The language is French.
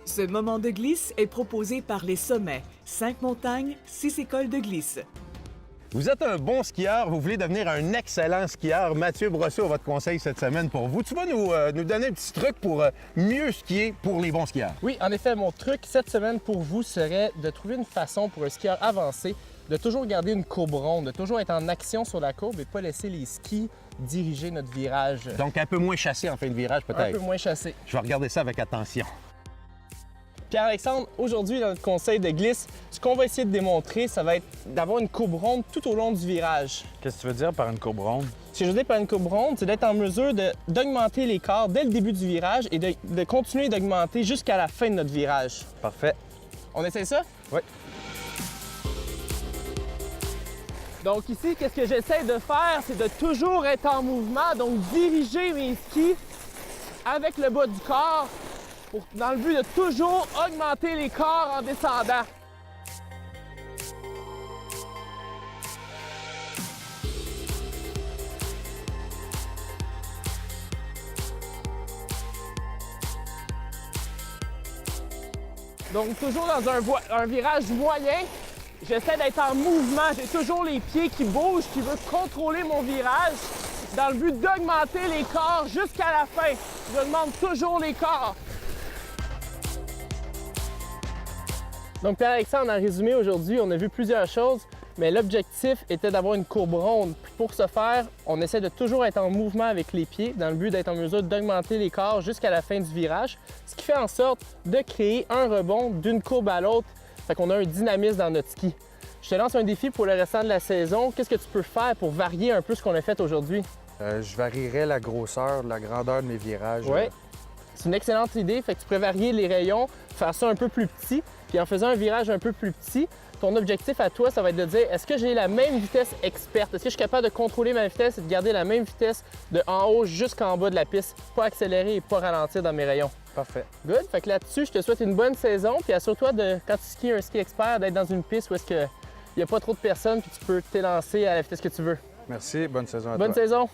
Ce moment de glisse est proposé par les Sommets, 5 montagnes, 6 écoles de glisse. Vous êtes un bon skieur, vous voulez devenir un excellent skieur. Mathieu Brosseau a votre conseil cette semaine pour vous. Tu vas nous donner un petit truc pour mieux skier pour les bons skieurs. Oui, en effet, mon truc cette semaine pour vous serait de trouver une façon pour un skieur avancé de toujours garder une courbe ronde, de toujours être en action sur la courbe et pas laisser les skis diriger notre virage. Donc un peu moins chassé en fin de virage peut-être. Un peu moins chassé. Je vais regarder ça avec attention. Pierre-Alexandre, aujourd'hui, dans notre conseil de glisse, ce qu'on va essayer de démontrer, ça va être d'avoir une courbe ronde tout au long du virage. Qu'est-ce que tu veux dire par une courbe ronde? Ce que je veux dire par une courbe ronde, c'est d'être en mesure d'augmenter l'écart dès le début du virage et de continuer d'augmenter jusqu'à la fin de notre virage. Parfait. On essaie ça? Oui. Donc ici, qu'est-ce que j'essaie de faire, c'est de toujours être en mouvement, donc diriger mes skis avec le bas du corps dans le but de toujours augmenter l'écart en descendant. Donc toujours dans un virage moyen, j'essaie d'être en mouvement. J'ai toujours les pieds qui bougent, qui veulent contrôler mon virage dans le but d'augmenter l'écart jusqu'à la fin. J'augmente toujours l'écart. Donc Pierre-Alexandre, en résumé, aujourd'hui, on a vu plusieurs choses, mais l'objectif était d'avoir une courbe ronde. Puis pour ce faire, on essaie de toujours être en mouvement avec les pieds dans le but d'être en mesure d'augmenter l'écart jusqu'à la fin du virage, ce qui fait en sorte de créer un rebond d'une courbe à l'autre. Fait qu'on a un dynamisme dans notre ski. Je te lance un défi pour le restant de la saison. Qu'est-ce que tu peux faire pour varier un peu ce qu'on a fait aujourd'hui? Je varierais la grosseur, la grandeur de mes virages. Oui. C'est une excellente idée. Fait que tu pourrais varier les rayons, faire ça un peu plus petit. Puis en faisant un virage un peu plus petit, ton objectif à toi, ça va être de dire, est-ce que j'ai la même vitesse experte? Est-ce que je suis capable de contrôler ma vitesse et de garder la même vitesse de en haut jusqu'en bas de la piste? Pas accélérer et pas ralentir dans mes rayons. Parfait. Good. Fait que là-dessus, je te souhaite une bonne saison. Puis assure-toi, quand tu skis un ski expert, d'être dans une piste où est-ce qu'il n'y a pas trop de personnes puis tu peux t'élancer à la vitesse que tu veux. Merci. Bonne saison à toi. Bonne saison!